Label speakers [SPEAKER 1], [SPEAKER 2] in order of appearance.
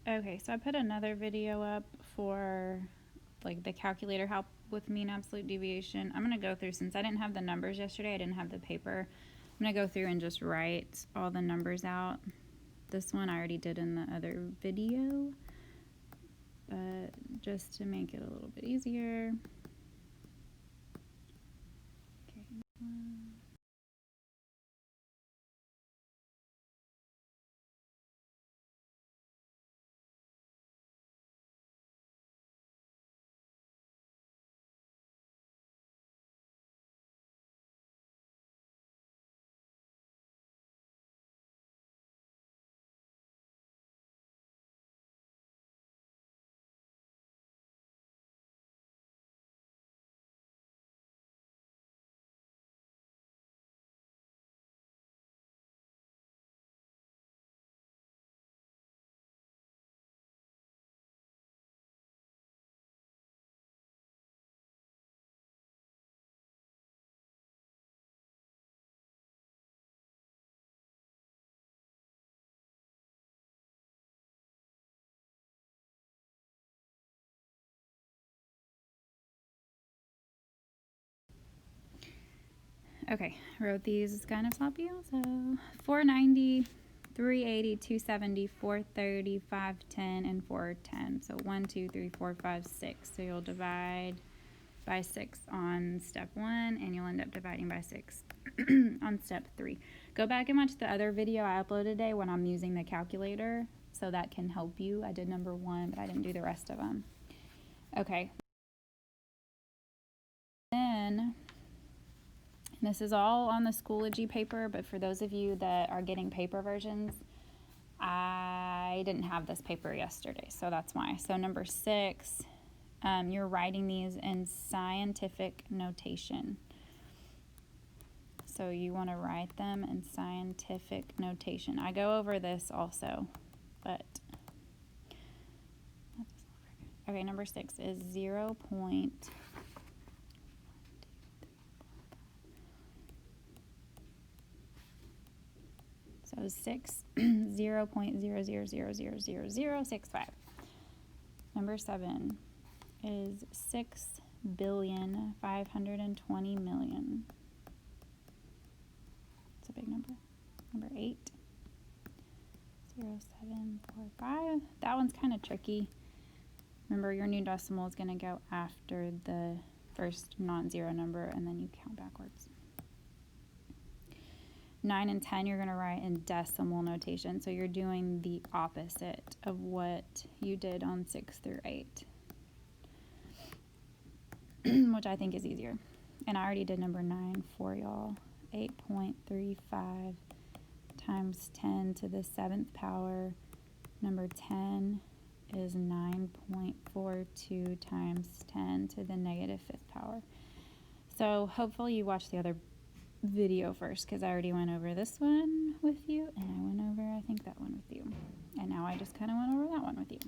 [SPEAKER 1] Okay, so I put another video up for like the calculator help with mean absolute deviation. I'm going to go through, since I didn't have the numbers yesterday, I didn't have the paper. I'm going to go through and just write all the numbers out. This one I already did in the other video, but just to make it a little bit easier. Okay. Okay, wrote these kind of sloppy also. 490, 380, 270, 430, 510, and 410. So 1, 2, 3, 4, 5, 6. So you'll divide by 6 on step 1, and you'll end up dividing by 6 on step 3. Go back and watch the other video I uploaded today when I'm using the calculator, so that can help you. I did number 1, but I didn't do the rest of them. Okay. Then, this is all on the Schoology paper, but for those of you that are getting paper versions, I didn't have this paper yesterday, so that's why. So number 6, you're writing these in scientific notation. So you want to write them in scientific notation. I go over this also, but okay, number 6 is 0. So 6, 0.00000065. Number 7 is 6,520,000,000. It's a big number. Number 8, 0.745. That one's kind of tricky. Remember, your new decimal is going to go after the first non-zero number, and then you count backwards. 9 and 10, you're going to write in decimal notation. So you're doing the opposite of what you did on 6 through 8, which I think is easier. And I already did number 9 for y'all. 8.35 times 10 to the 7th power. Number 10 is 9.42 times 10 to the negative 5th power. So hopefully you watched the other video first, because I already went over this one with you, and I went over, I think, that one with you. And now I just kind of went over that one with you.